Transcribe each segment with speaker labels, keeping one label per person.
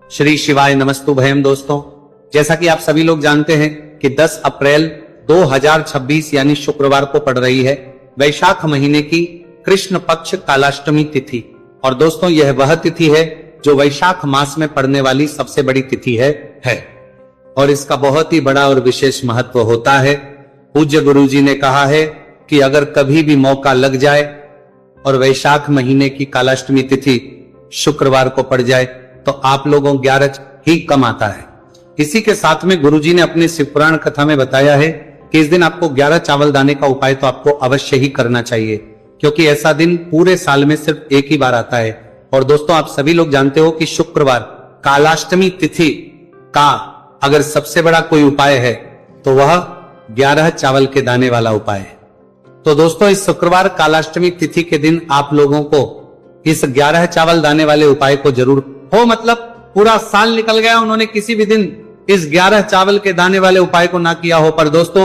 Speaker 1: श्री शिवाय नमस्तु भयम। दोस्तों, जैसा कि आप सभी लोग जानते हैं कि 10 अप्रैल 2026 यानी शुक्रवार को पड़ रही है वैशाख महीने की कृष्ण पक्ष कालाष्टमी तिथि। और दोस्तों, यह वह तिथि है जो वैशाख मास में पड़ने वाली सबसे बड़ी तिथि है। और इसका बहुत ही बड़ा और विशेष महत्व होता है। पूज्य गुरुजी ने कहा है कि अगर कभी भी मौका लग जाए और वैशाख महीने की कालाष्टमी तिथि शुक्रवार को पड़ जाए तो आप लोगों 11 ही कम आता है। इसी के साथ में गुरुजी ने अपनी शिव पुराण कथा में बताया है कि इस दिन आपको 11 चावल दाने का उपाय तो आपको अवश्य ही करना चाहिए, क्योंकि ऐसा दिन पूरे साल में सिर्फ एक ही बार आता है। और दोस्तों, आप सभी लोग जानते हो कि शुक्रवार कालाष्टमी तिथि का अगर सबसे बड़ा कोई उपाय है तो वह 11 चावल के दाने वाला उपाय है। तो दोस्तों, इस शुक्रवार कालाष्टमी तिथि के दिन आप लोगों को इस 11 चावल दाने वाले उपाय को जरूर हो, मतलब पूरा साल निकल गया, उन्होंने किसी भी दिन इस 11 चावल के दाने वाले उपाय को ना किया हो, पर दोस्तों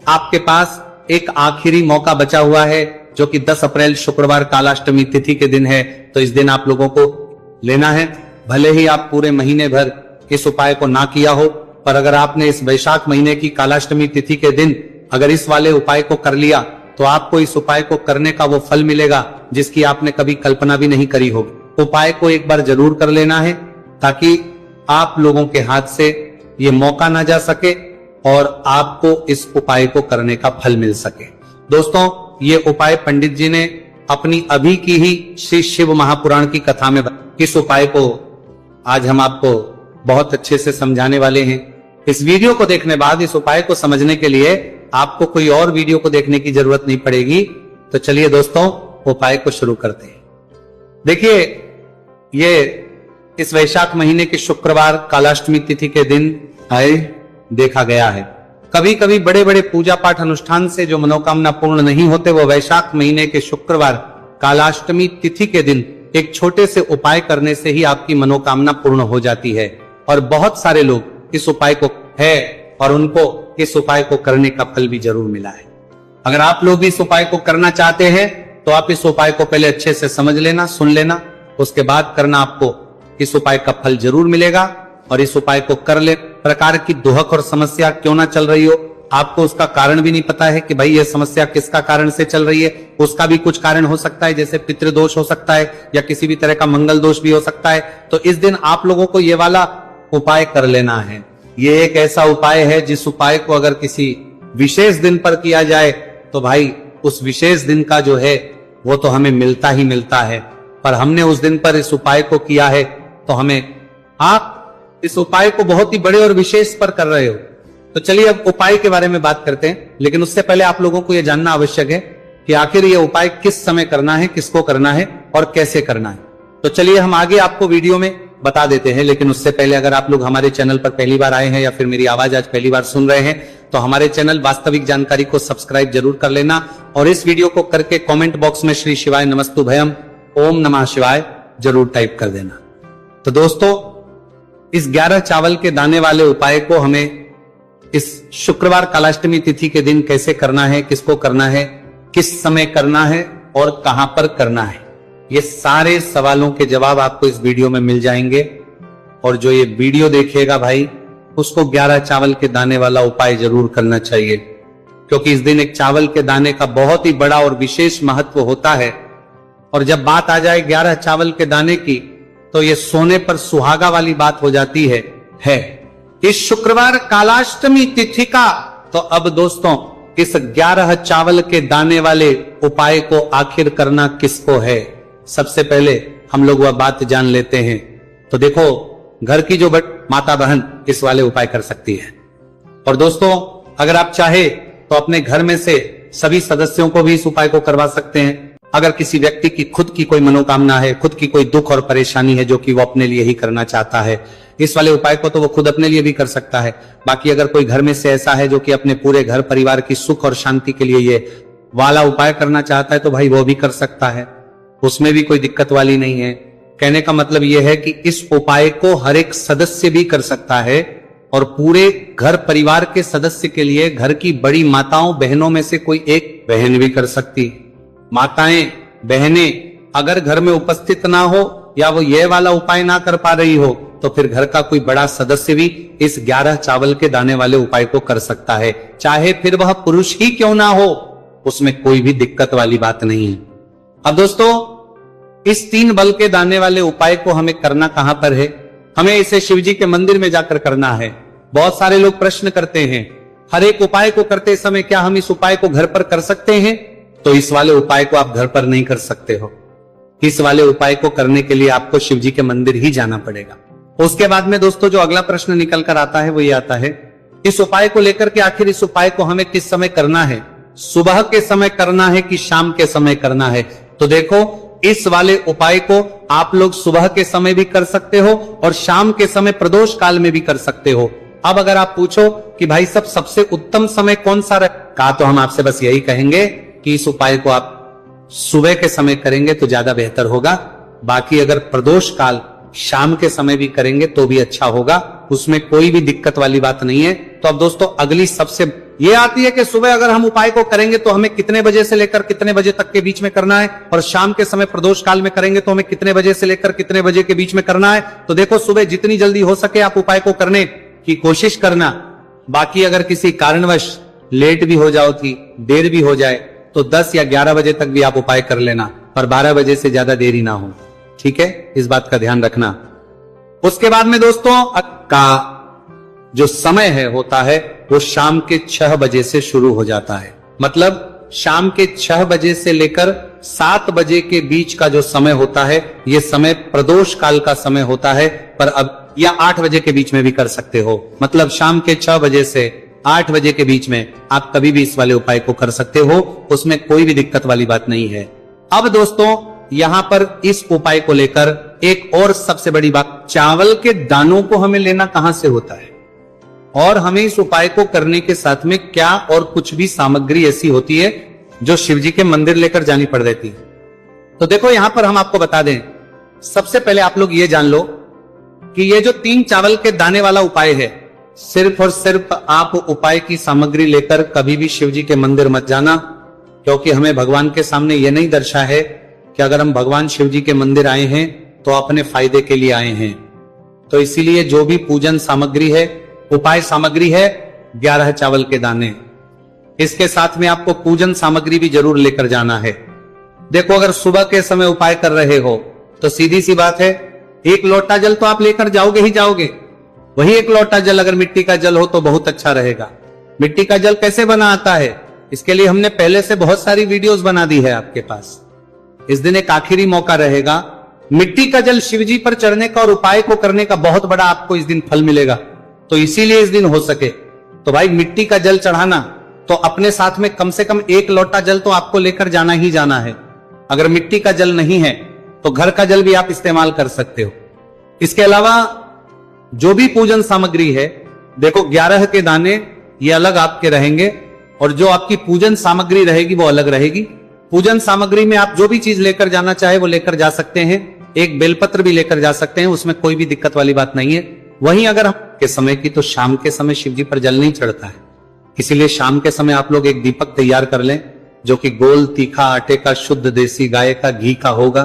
Speaker 1: आपके पास एक आखिरी मौका बचा हुआ है जो कि 10 अप्रैल शुक्रवार कालाष्टमी तिथि के दिन है। तो इस दिन आप लोगों को लेना है। भले ही आप पूरे महीने भर इस उपाय को ना किया हो, पर अगर आपने इस वैशाख महीने की कालाष्टमी तिथि के दिन अगर इस वाले उपाय को कर लिया तो आपको इस उपाय को करने का वो फल मिलेगा जिसकी आपने कभी कल्पना भी नहीं करी होगी। उपाय को एक बार जरूर कर लेना है ताकि आप लोगों के हाथ से ये मौका ना जा सके और आपको इस उपाय को करने का फल मिल सके। दोस्तों, ये उपाय पंडित जी ने अपनी अभी की ही श्री शिव महापुराण की कथा में इस उपाय को आज हम आपको बहुत अच्छे से समझाने वाले हैं। इस वीडियो को देखने बाद इस उपाय को समझने के लिए आपको कोई और वीडियो को देखने की जरूरत नहीं पड़ेगी। तो चलिए दोस्तों, उपाय को शुरू करते हैं। देखिए, ये इस वैशाख महीने के शुक्रवार कालाष्टमी तिथि के दिन आए देखा गया है। कभी कभी बड़े बड़े पूजा पाठ अनुष्ठान से जो मनोकामना पूर्ण नहीं होते, वो वैशाख महीने के शुक्रवार कालाष्टमी तिथि के दिन एक छोटे से उपाय करने से ही आपकी मनोकामना पूर्ण हो जाती है। और बहुत सारे लोग इस उपाय को है और उनको इस उपाय को करने का फल भी जरूर मिला है। अगर आप लोग इस उपाय को करना चाहते हैं तो आप इस उपाय को पहले अच्छे से समझ लेना, सुन लेना, उसके बाद करना। आपको इस उपाय का फल जरूर मिलेगा। और इस उपाय को कर ले, प्रकार की दुहक और समस्या क्यों ना चल रही हो, आपको उसका कारण भी नहीं पता है कि भाई ये समस्या किसका कारण से चल रही है, उसका भी कुछ कारण हो सकता है, जैसे पितृदोष हो सकता है या किसी भी तरह का मंगल दोष भी हो सकता है। तो इस दिन आप लोगों को ये वाला उपाय कर लेना है। ये एक ऐसा उपाय है जिस उपाय को अगर किसी विशेष दिन पर किया जाए तो भाई उस विशेष दिन का जो है वो तो हमें मिलता ही मिलता है। पर हमने उस दिन पर इस उपाय को किया है तो हमें, आप इस उपाय को बहुत ही बड़े और विशेष पर कर रहे हो। तो चलिए अब उपाय के बारे में बात करते हैं, लेकिन उससे पहले आप लोगों को यह जानना आवश्यक है कि आखिर ये उपाय किस समय करना है, किसको करना है और कैसे करना है। तो चलिए हम आगे आपको वीडियो में बता देते हैं, लेकिन उससे पहले अगर आप लोग हमारे चैनल पर पहली बार आए हैं या फिर मेरी आवाज आज पहली बार सुन रहे हैं तो हमारे चैनल वास्तविक जानकारी को सब्सक्राइब जरूर कर लेना और इस वीडियो को करके कमेंट बॉक्स में श्री शिवाय नमस्तु भयम, ओम नमः शिवाय जरूर टाइप कर देना। तो दोस्तों, इस 11 चावल के दाने वाले उपाय को हमें इस शुक्रवार कालाष्टमी तिथि के दिन कैसे करना है, किसको करना है, किस समय करना है और कहां पर करना है, ये सारे सवालों के जवाब आपको इस वीडियो में मिल जाएंगे। और जो ये वीडियो देखेगा भाई उसको 11 चावल के दाने वाला उपाय जरूर करना चाहिए, क्योंकि इस दिन एक चावल के दाने का बहुत ही बड़ा और विशेष महत्व होता है। और जब बात आ जाए 11 चावल के दाने की तो ये सोने पर सुहागा वाली बात हो जाती है। इस शुक्रवार कालाष्टमी तिथि का तो अब दोस्तों इस 11 चावल के दाने वाले उपाय को आखिर करना किसको है, सबसे पहले हम लोग वह बात जान लेते हैं। तो देखो, घर की जो माता बहन इस वाले उपाय कर सकती है। और दोस्तों, अगर आप चाहे तो अपने घर में से सभी सदस्यों को भी इस उपाय को करवा सकते हैं। अगर किसी व्यक्ति की खुद की कोई मनोकामना है, खुद की कोई दुख और परेशानी है जो कि वो अपने लिए ही करना चाहता है, इस वाले उपाय को तो वो खुद अपने लिए भी कर सकता है। बाकी अगर कोई घर में से ऐसा है जो कि अपने पूरे घर परिवार की सुख और शांति के लिए ये वाला उपाय करना चाहता है तो भाई वो भी कर सकता है, उसमें भी कोई दिक्कत वाली नहीं है। कहने का मतलब यह है कि इस उपाय को हर एक सदस्य भी कर सकता है और पूरे घर परिवार के सदस्य के लिए घर की बड़ी माताओं बहनों में से कोई एक बहन भी कर सकती। माताएं बहनें अगर घर में उपस्थित ना हो या वो ये वाला उपाय ना कर पा रही हो, तो फिर घर का कोई बड़ा सदस्य भी इस 11 चावल के दाने वाले उपाय को कर सकता है, चाहे फिर वह पुरुष ही क्यों ना हो, उसमें कोई भी दिक्कत वाली बात नहीं है। अब दोस्तों, इस 3 बल के दाने वाले उपाय को हमें करना कहां पर है? हमें इसे शिवजी के मंदिर में जाकर करना है। बहुत सारे लोग प्रश्न करते हैं, हर एक उपाय को करते समय क्या हम इस उपाय को घर पर कर सकते हैं? तो इस वाले उपाय को आप घर पर नहीं कर सकते हो। इस वाले उपाय को करने के लिए आपको शिवजी के मंदिर ही जाना पड़ेगा। उसके बाद में दोस्तों जो अगला प्रश्न निकल कर आता है वो ये आता है, इस उपाय को लेकर के आखिर इस उपाय को हमें किस समय करना है? सुबह के समय करना है कि शाम के समय करना है? तो देखो, इस वाले उपाय को आप लोग सुबह के समय भी कर सकते हो और शाम के समय प्रदोष काल में भी कर सकते हो। अब अगर आप पूछो कि भाई सब सबसे उत्तम समय कौन सा रहा, तो हम आपसे बस यही कहेंगे कि इस उपाय को आप सुबह के समय करेंगे तो ज्यादा बेहतर होगा। बाकी अगर प्रदोष काल शाम के समय भी करेंगे तो भी अच्छा होगा, उसमें कोई भी दिक्कत वाली बात नहीं है। तो अब दोस्तों अगली सबसे ये आती है कि सुबह अगर हम उपाय को करेंगे तो हमें कितने बजे से लेकर कितने बजे तक के बीच में करना है, और शाम के समय प्रदोष काल में करेंगे तो हमें कितने बजे से लेकर कितने बजे के बीच में करना है। तो देखो, सुबह जितनी जल्दी हो सके आप उपाय को करने की कोशिश करना। बाकी अगर किसी कारणवश लेट भी हो जाओ थी, देर भी हो जाए, तो 10 या 11 बजे तक भी आप उपाय कर लेना, पर 12 बजे से ज्यादा देरी ना हो, ठीक है? इस बात का ध्यान रखना। उसके बाद में दोस्तों का जो समय होता है वो शाम के 6 बजे से शुरू हो जाता है। मतलब शाम के 6 बजे से लेकर 7 बजे के बीच का जो समय होता है, ये समय प्रदोष काल का समय होता है। पर अब या 8 बजे के बीच में भी कर सकते हो, मतलब शाम के 6 बजे से 8 बजे के बीच में आप कभी भी इस वाले उपाय को कर सकते हो, उसमें कोई भी दिक्कत वाली बात नहीं है। अब दोस्तों यहां पर इस उपाय को लेकर एक और सबसे बड़ी बात, चावल के दानों को हमें लेना कहां से होता है, और हमें इस उपाय को करने के साथ में क्या और कुछ भी सामग्री ऐसी होती है जो शिवजी के मंदिर लेकर जानी पड़ देती है। तो देखो यहां पर हम आपको बता दें, सबसे पहले आप लोग ये जान लो कि ये जो 3 चावल के दाने वाला उपाय है, सिर्फ और सिर्फ आप उपाय की सामग्री लेकर कभी भी शिवजी के मंदिर मत जाना, क्योंकि हमें भगवान के सामने यह नहीं दर्शा है कि अगर हम भगवान शिवजी के मंदिर आए हैं तो अपने फायदे के लिए आए हैं। तो इसीलिए जो भी पूजन सामग्री है, उपाय सामग्री है 11 चावल के दाने, इसके साथ में आपको पूजन सामग्री भी जरूर लेकर जाना है। देखो, अगर सुबह के समय उपाय कर रहे हो तो सीधी सी बात है, 1 लोटा जल तो आप लेकर जाओगे ही जाओगे। वही 1 लोटा जल अगर मिट्टी का जल हो तो बहुत अच्छा रहेगा। मिट्टी का जल कैसे बना आता है, इसके लिए हमने पहले से बहुत सारी वीडियोस बना दी है आपके पास। इस दिन एक आखिरी मौका रहेगा, मिट्टी का जल शिवजी पर चढ़ने का और उपाय को करने का बहुत बड़ा आपको इस दिन फल मिलेगा। तो इसीलिए इस दिन हो सके तो भाई मिट्टी का जल चढ़ाना, तो अपने साथ में कम से कम 1 लोटा जल तो आपको लेकर जाना ही जाना है। अगर मिट्टी का जल नहीं है तो घर का जल भी आप इस्तेमाल कर सकते हो। इसके अलावा जो भी पूजन सामग्री है, देखो 11 के दाने ये अलग आपके रहेंगे और जो आपकी पूजन सामग्री रहेगी वो अलग रहेगी। पूजन सामग्री में आप जो भी चीज लेकर जाना चाहे वो लेकर जा सकते हैं। एक बेलपत्र भी लेकर जा सकते हैं, उसमें कोई भी दिक्कत वाली बात नहीं है। वहीं अगर हम के समय की, तो शाम के समय शिवजी पर जल नहीं चढ़ता है, इसीलिए शाम के समय आप लोग एक दीपक तैयार कर लें जो कि गोल तीखा आटे का शुद्ध देसी गाय का घी का होगा,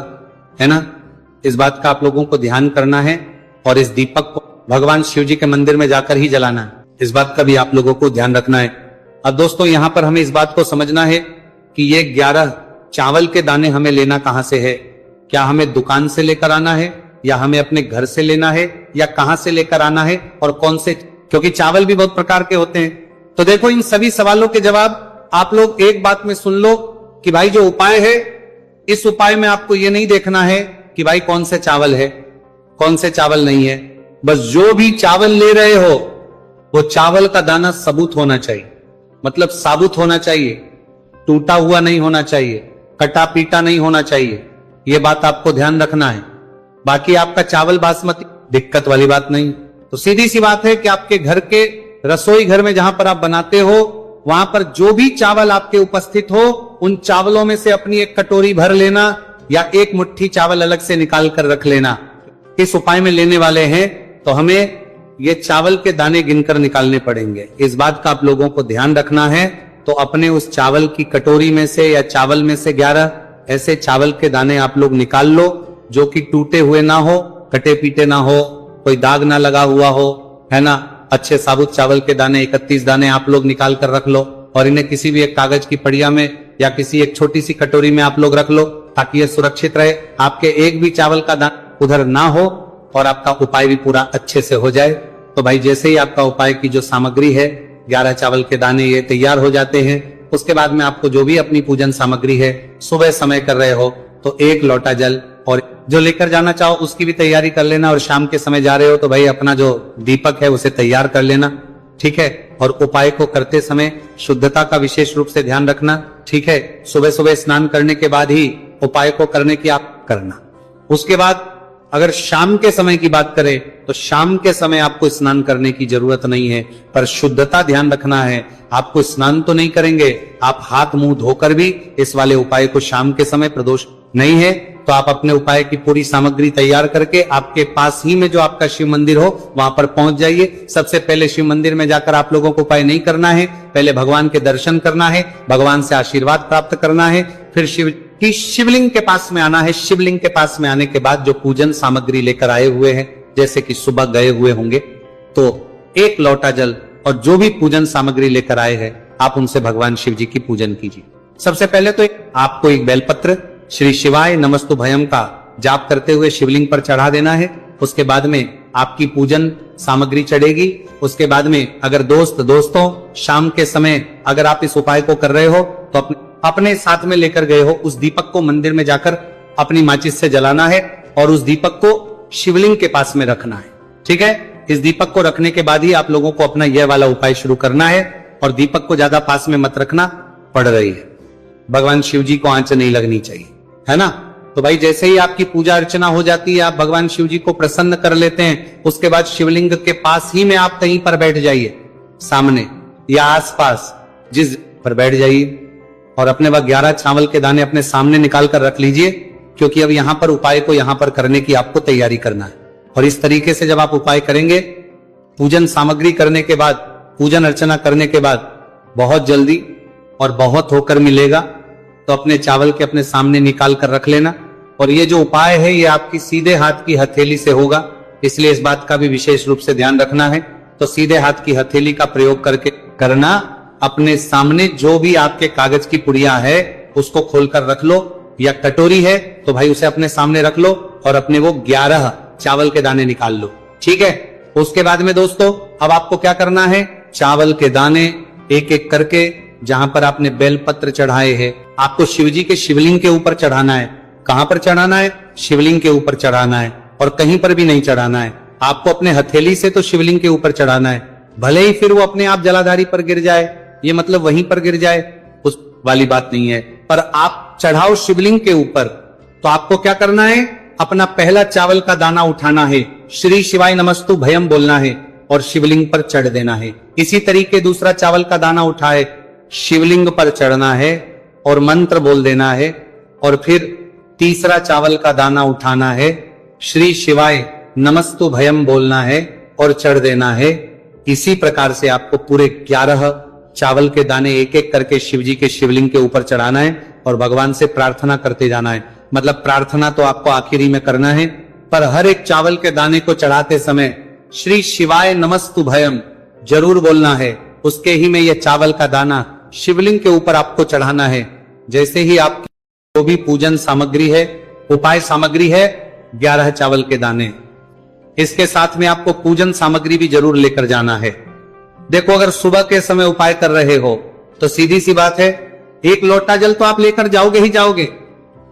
Speaker 1: है ना? इस बात का आप लोगों को ध्यान करना है और इस दीपक को भगवान शिवजी के मंदिर में जाकर ही जलाना है। इस बात का भी आप लोगों को ध्यान रखना है। अब दोस्तों यहां पर हमें इस बात को समझना है कि ये 11 चावल के दाने हमें लेना कहां से है। क्या हमें दुकान से लेकर आना है, या हमें अपने घर से लेना है, या कहां से लेकर आना है और कौन से, क्योंकि चावल भी बहुत प्रकार के होते हैं। तो देखो, इन सभी सवालों के जवाब आप लोग एक बात में सुन लो कि भाई जो उपाय है, इस उपाय में आपको ये नहीं देखना है कि भाई कौन से चावल है कौन से चावल नहीं है। बस जो भी चावल ले रहे हो वो चावल का दाना सबूत होना चाहिए, मतलब साबुत होना चाहिए, टूटा हुआ नहीं होना चाहिए, कटा पीटा नहीं होना चाहिए। ये बात आपको ध्यान रखना है। बाकी आपका चावल बासमती, दिक्कत वाली बात नहीं। तो सीधी सी बात है कि आपके घर के रसोई घर में जहां पर आप बनाते हो, वहां पर जो भी चावल आपके उपस्थित हो, उन चावलों में से अपनी एक कटोरी भर लेना या एक मुट्ठी चावल अलग से निकाल कर रख लेना। इस उपाय में लेने वाले हैं तो हमें ये चावल के दाने गिनकर निकालने पड़ेंगे। इस बात का आप लोगों को ध्यान रखना है। तो अपने उस चावल की कटोरी में से या चावल में से 11 ऐसे चावल के दाने आप लोग निकाल लो जो कि टूटे हुए ना हो, कटे पीटे ना हो, कोई दाग ना लगा हुआ हो, है ना। अच्छे साबुत चावल के दाने 31 दाने आप लोग निकाल कर रख लो और इन्हें किसी भी एक कागज की पड़िया में या किसी एक छोटी सी कटोरी में आप लोग रख लो, ताकि ये सुरक्षित रहे, आपके एक भी चावल का दाना उधर ना हो और आपका उपाय भी पूरा अच्छे से हो जाए। तो भाई जैसे ही आपका उपाय की जो सामग्री है 11 चावल के दाने ये तैयार हो जाते हैं, उसके बाद में आपको जो भी अपनी पूजन सामग्री है, सुबह समय कर रहे हो तो 1 लोटा जल और जो लेकर जाना चाहो उसकी भी तैयारी कर लेना, और शाम के समय जा रहे हो तो भाई अपना जो दीपक है उसे तैयार कर लेना, ठीक है। और उपाय को करते समय शुद्धता का विशेष रूप से ध्यान रखना, ठीक है। सुबह सुबह स्नान करने के बाद ही उपाय को करने की आप करना। उसके बाद अगर शाम के समय की बात करें तो शाम के समय आपको स्नान करने की जरूरत नहीं है, पर शुद्धता ध्यान रखना है। आपको स्नान तो नहीं करेंगे, आप हाथ मुंह धोकर भी इस वाले उपाय को शाम के समय, प्रदोष नहीं है तो आप अपने उपाय की पूरी सामग्री तैयार करके आपके पास ही में जो आपका शिव मंदिर हो वहां पर पहुंच जाइए। सबसे पहले शिव मंदिर में जाकर आप लोगों को उपाय नहीं करना है, पहले भगवान के दर्शन करना है, भगवान से आशीर्वाद प्राप्त करना है, फिर शिव की शिवलिंग के पास में आना है। शिवलिंग के पास में आने के बाद जो पूजन सामग्री लेकर आए हुए हैं, जैसे कि सुबह गए हुए होंगे तो 1 लोटा जल और जो भी पूजन सामग्री लेकर आए हैं आप उनसे भगवान शिव जी की पूजन कीजिए। सबसे पहले तो आपको एक बेलपत्र श्री शिवाय नमस्तुभयम का जाप करते हुए शिवलिंग पर चढ़ा देना है। उसके बाद में आपकी पूजन सामग्री चढ़ेगी। उसके बाद में अगर दोस्तों शाम के समय अगर आप इस उपाय को कर रहे हो तो अपने साथ में लेकर गए हो उस दीपक को मंदिर में जाकर अपनी माचिस से जलाना है और उस दीपक को शिवलिंग के पास में रखना है, ठीक है। इस दीपक को रखने के बाद ही आप लोगों को अपना यह वाला उपाय शुरू करना है, और दीपक को ज्यादा पास में मत रखना, पड़ रही है, भगवान शिव जी को आंच नहीं लगनी चाहिए, है ना। तो भाई जैसे ही आपकी पूजा अर्चना हो जाती है, आप भगवान शिव जी को प्रसन्न कर लेते हैं, उसके बाद शिवलिंग के पास ही में आप कहीं पर बैठ जाइए, सामने या आसपास जिस पर बैठ जाइए, और अपने वह 11 चावल के दाने अपने सामने निकाल कर रख लीजिए, क्योंकि अब यहां पर उपाय को यहां पर करने की आपको तैयारी करना है। और इस तरीके से जब आप उपाय करेंगे, पूजन सामग्री करने के बाद, पूजन अर्चना करने के बाद बहुत जल्दी और बहुत होकर मिलेगा, तो अपने चावल के अपने सामने निकाल कर रख लेना। और ये जो उपाय है ये आपकी सीधे हाथ की हथेली से होगा, इसलिए इस बात का भी विशेष रूप से ध्यान रखना है। तो सीधे हाथ की हथेली का प्रयोग करके करना। अपने सामने जो भी आपके कागज की पुड़िया है उसको खोलकर रख लो, या कटोरी है तो भाई उसे अपने सामने रख लो और अपने वो 11 चावल के दाने निकाल लो, ठीक है। उसके बाद में दोस्तों अब आपको क्या करना है, चावल के दाने एक एक करके जहां पर आपने बेलपत्र चढ़ाए हैं आपको शिवजी के शिवलिंग के ऊपर चढ़ाना है। कहां पर चढ़ाना है, शिवलिंग के ऊपर चढ़ाना है, और कहीं पर भी नहीं चढ़ाना है। आपको अपने हथेली से तो शिवलिंग के ऊपर चढ़ाना है, भले ही फिर वो अपने आप जलाधारी पर गिर जाए, ये मतलब वहीं पर गिर जाए, उस वाली बात नहीं है, पर आप चढ़ाओ शिवलिंग के ऊपर। तो आपको क्या करना है, अपना पहला चावल का दाना उठाना है, श्री शिवाय नमस्तु भयम बोलना है और शिवलिंग पर चढ़ देना है। इसी तरीके दूसरा चावल का दाना उठाए, शिवलिंग पर चढ़ना है और मंत्र बोल देना है, और फिर तीसरा चावल का दाना उठाना है, श्री शिवाय नमस्तु भयम बोलना है और चढ़ देना है। इसी प्रकार से आपको पूरे 11 चावल के दाने एक एक करके शिवजी के शिवलिंग के ऊपर चढ़ाना है और भगवान से प्रार्थना करते जाना है। मतलब प्रार्थना तो आपको आखिरी में करना है, पर हर एक चावल के दाने को चढ़ाते समय श्री शिवाय नमस्तु भयम जरूर बोलना है। उसके ही में यह चावल का दाना शिवलिंग के ऊपर आपको चढ़ाना है। जैसे ही आपकी जो भी पूजन सामग्री है, उपाय सामग्री है, 11 चावल के दाने, इसके साथ में आपको पूजन सामग्री भी जरूर लेकर जाना है। देखो अगर सुबह के समय उपाय कर रहे हो तो सीधी सी बात है, 1 लोटा जल तो आप लेकर जाओगे ही जाओगे।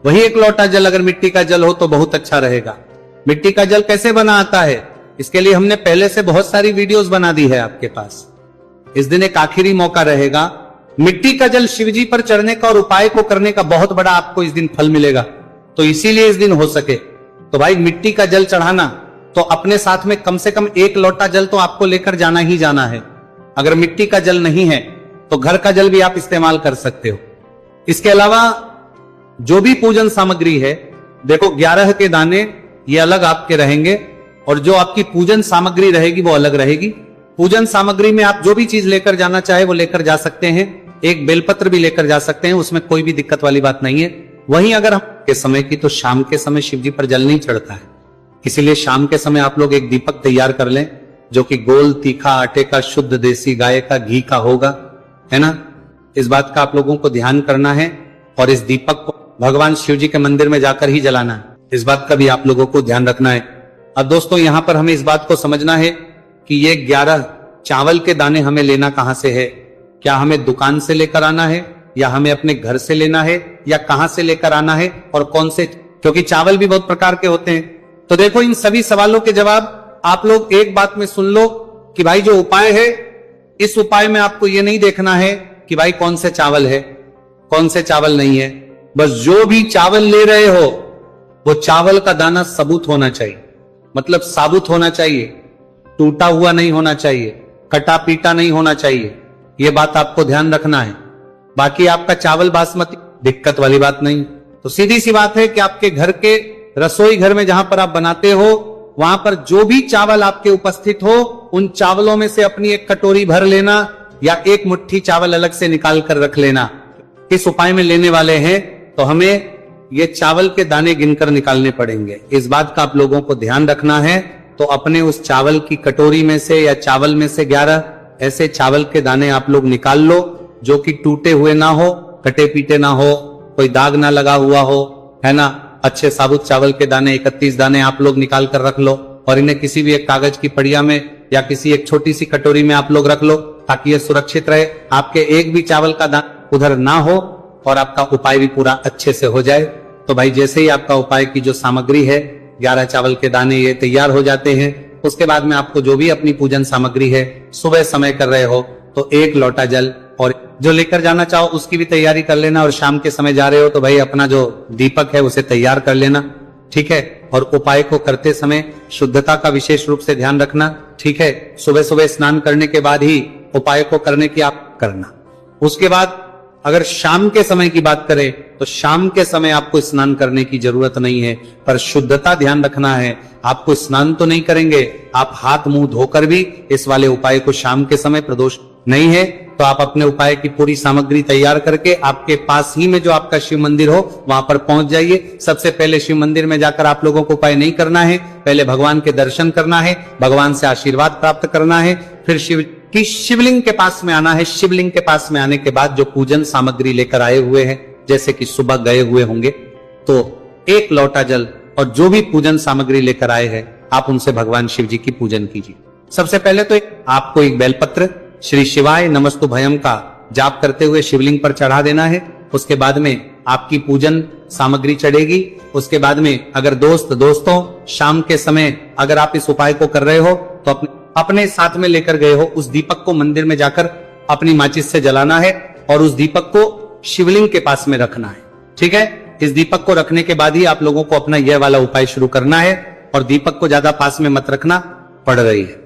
Speaker 1: वही 1 लोटा जल अगर मिट्टी का जल हो तो बहुत अच्छा रहेगा। मिट्टी का जल कैसे बना आता है, इसके लिए हमने पहले से बहुत सारी वीडियोस बना दी है आपके पास। इस दिन एक आखिरी मौका रहेगा, मिट्टी का जल शिवजी पर चढ़ने का और उपाय को करने का बहुत बड़ा आपको इस दिन फल मिलेगा। तो इसीलिए इस दिन हो सके तो भाई मिट्टी का जल चढ़ाना, तो अपने साथ में कम से कम 1 लोटा जल तो आपको लेकर जाना ही जाना है। अगर मिट्टी का जल नहीं है तो घर का जल भी आप इस्तेमाल कर सकते हो। इसके अलावा जो भी पूजन सामग्री है, देखो 11 के दाने ये अलग आपके रहेंगे और जो आपकी पूजन सामग्री रहेगी वो अलग रहेगी। पूजन सामग्री में आप जो भी चीज लेकर जाना चाहे वो लेकर जा सकते हैं। एक बेलपत्र भी लेकर जा सकते हैं, उसमें कोई भी दिक्कत वाली बात नहीं है। वहीं अगर हम के समय की, तो शाम के समय शिव जी पर जल नहीं चढ़ता है। इसीलिए शाम के समय आप लोग एक दीपक तैयार कर लें, जो कि गोल, तीखा, आटे का, शुद्ध देसी गाय का घी का होगा, है ना। इस बात का आप लोगों को ध्यान करना है और इस दीपक को भगवान शिव जी के मंदिर में जाकर ही जलाना है। इस बात का भी आप लोगों को ध्यान रखना है। अब दोस्तों, यहां पर हमें इस बात को समझना है कि ये 11 चावल के दाने हमें लेना कहां से है। क्या हमें दुकान से लेकर आना है, या हमें अपने घर से लेना है, या कहां से लेकर आना है, और कौन से, क्योंकि चावल भी बहुत प्रकार के होते हैं। तो देखो, इन सभी सवालों के जवाब आप लोग एक बात में सुन लो कि भाई जो उपाय है, इस उपाय में आपको ये नहीं देखना है कि भाई कौन से चावल है, कौन से चावल नहीं है। बस जो भी चावल ले रहे हो, वो चावल का दाना सबूत होना चाहिए, मतलब साबुत होना चाहिए, टूटा हुआ नहीं होना चाहिए, कटा पीटा नहीं होना चाहिए। ये बात आपको ध्यान रखना है। बाकी आपका चावल बासमती, दिक्कत वाली बात नहीं। तो सीधी सी बात है कि आपके घर के रसोई घर में जहां पर आप बनाते हो, वहां पर जो भी चावल आपके उपस्थित हो, उन चावलों में से अपनी एक कटोरी भर लेना, या एक मुट्ठी चावल अलग से निकाल कर रख लेना। इस उपाय में लेने वाले हैं तो हमें ये चावल के दाने गिनकर निकालने पड़ेंगे। इस बात का आप लोगों को ध्यान रखना है। तो अपने उस चावल की कटोरी में से या चावल में से 11 ऐसे चावल के दाने आप लोग निकाल लो, जो कि टूटे हुए ना हो, कटे पीटे ना हो, कोई दाग ना लगा हुआ हो, है ना। अच्छे साबुत चावल के दाने 31 दाने आप लोग निकाल कर रख लो, और इन्हें किसी भी एक कागज की पड़िया में या किसी एक छोटी सी कटोरी में आप लोग रख लो, ताकि ये सुरक्षित रहे। आपके एक भी चावल का दाना उधर ना हो और आपका उपाय भी पूरा अच्छे से हो जाए। तो भाई, जैसे ही आपका उपाय की जो सामग्री है, 11 चावल के दाने, ये तैयार हो जाते हैं, उसके बाद में आपको जो भी अपनी पूजन सामग्री है, सुबह समय कर रहे हो तो 1 लोटा जल, और जो लेकर जाना चाहो उसकी भी तैयारी कर लेना। और शाम के समय जा रहे हो तो भाई अपना जो दीपक है उसे तैयार कर लेना, ठीक है। और उपाय को करते समय शुद्धता का विशेष रूप से ध्यान रखना, ठीक है। सुबह सुबह स्नान करने के बाद ही उपाय को करने की आप करना। उसके बाद अगर शाम के समय की बात करें तो शाम के समय आपको स्नान करने की जरूरत नहीं है, पर शुद्धता ध्यान रखना है। आपको स्नान तो नहीं करेंगे, आप हाथ मुंह धोकर भी इस वाले उपाय को शाम के समय, प्रदोष नहीं है तो आप अपने उपाय की पूरी सामग्री तैयार करके आपके पास ही में जो आपका शिव मंदिर हो वहां पर पहुंच जाइए। सबसे पहले शिव मंदिर में जाकर आप लोगों को उपाय नहीं करना है, पहले भगवान के दर्शन करना है, भगवान से आशीर्वाद प्राप्त करना है, फिर शिव की शिवलिंग के पास में आना है। शिवलिंग के पास में आने के बाद जो पूजन सामग्री लेकर आए हुए हैं, जैसे कि सुबह गए हुए होंगे, तो 1 लोटा जल और जो भी पूजन सामग्री लेकर आए हैं, आप उनसे भगवान शिव जी की पूजन कीजिए। सबसे पहले तो आपको एक बेलपत्र श्री शिवाय नमस्तुभयम का जाप करते हुए शिवलिंग पर चढ़ा देना है। उसके बाद में आपकी पूजन सामग्री चढ़ेगी। उसके बाद में अगर दोस्तों शाम के समय अगर आप इस उपाय को कर रहे हो तो अपने साथ में लेकर गए हो उस दीपक को मंदिर में जाकर अपनी माचिस से जलाना है और उस दीपक को शिवलिंग के पास में रखना है, ठीक है। इस दीपक को रखने के बाद ही आप लोगों को अपना यह वाला उपाय शुरू करना है, और दीपक को ज्यादा पास में मत रखना, पड़ रही है,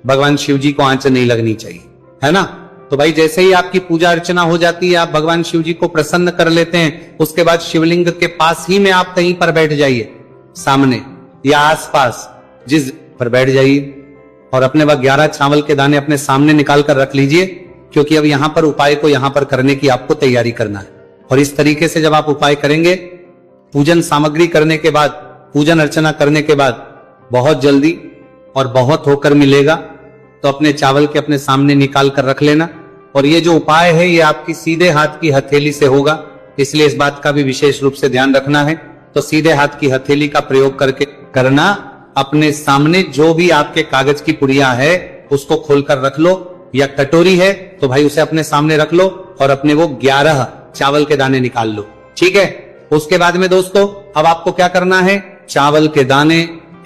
Speaker 1: भगवान शिव जी को आंच नहीं लगनी चाहिए, है ना। तो भाई जैसे ही आपकी पूजा अर्चना हो जाती है, आप भगवान शिव जी को प्रसन्न कर लेते हैं, उसके बाद शिवलिंग के पास ही में आप कहीं पर बैठ जाइए, सामने या आसपास जिस पर बैठ जाइए, और अपने वह 11 चावल के दाने अपने सामने निकाल कर रख लीजिए, क्योंकि अब यहां पर उपाय को यहां पर करने की आपको तैयारी करना है। और इस तरीके से जब आप उपाय करेंगे, पूजन सामग्री करने के बाद, पूजन अर्चना करने के बाद बहुत जल्दी और बहुत होकर मिलेगा, तो अपने चावल के अपने सामने निकाल कर रख लेना। और ये जो उपाय है ये आपकी सीधे हाथ की हथेली से होगा, इसलिए इस बात का भी विशेष रूप से ध्यान रखना है। तो सीधे हाथ की हथेली का प्रयोग करके करना। अपने सामने जो भी आपके कागज की पुड़िया है उसको खोलकर रख लो, या कटोरी है तो भाई उसे अपने सामने रख लो और अपने वो 11 चावल के दाने निकाल लो, ठीक है। उसके बाद में दोस्तों अब आपको क्या करना है, चावल के दाने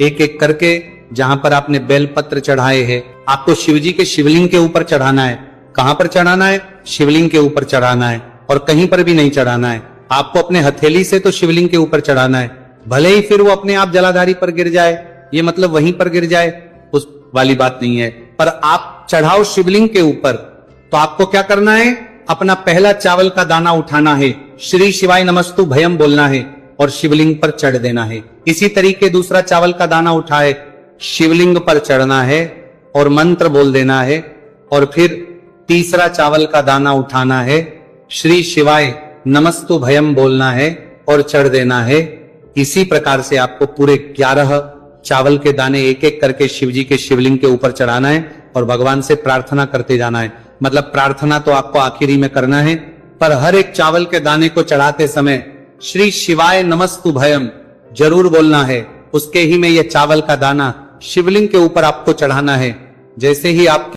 Speaker 1: एक एक करके जहां पर आपने बेलपत्र चढ़ाए हैं, आपको शिवजी के शिवलिंग के ऊपर चढ़ाना है। कहां पर चढ़ाना है, शिवलिंग के ऊपर चढ़ाना है, और कहीं पर भी नहीं चढ़ाना है। आपको अपने हथेली से तो शिवलिंग के ऊपर चढ़ाना है, भले ही फिर वो अपने आप जलाधारी पर गिर जाए, ये मतलब वहीं पर गिर जाए, उस वाली बात नहीं है, पर आप चढ़ाओ शिवलिंग के ऊपर। तो आपको क्या करना है, अपना पहला चावल का दाना उठाना है, श्री शिवाय नमस्तु भयम बोलना है और शिवलिंग पर चढ़ देना है। इसी तरीके दूसरा चावल का दाना उठाए, शिवलिंग पर चढ़ना है और मंत्र बोल देना है, और फिर तीसरा चावल का दाना उठाना है, श्री शिवाय नमस्तु भयम बोलना है और चढ़ देना है। इसी प्रकार से आपको पूरे 11 चावल के दाने एक एक करके शिव जी के शिवलिंग के ऊपर चढ़ाना है और भगवान से प्रार्थना करते जाना है। मतलब प्रार्थना तो आपको आखिरी में करना है, पर हर एक चावल के दाने को चढ़ाते समय श्री शिवाय नमस्तु भयम जरूर बोलना है। उसके ही में यह चावल का दाना शिवलिंग के ऊपर आपको चढ़ाना है। जैसे ही आप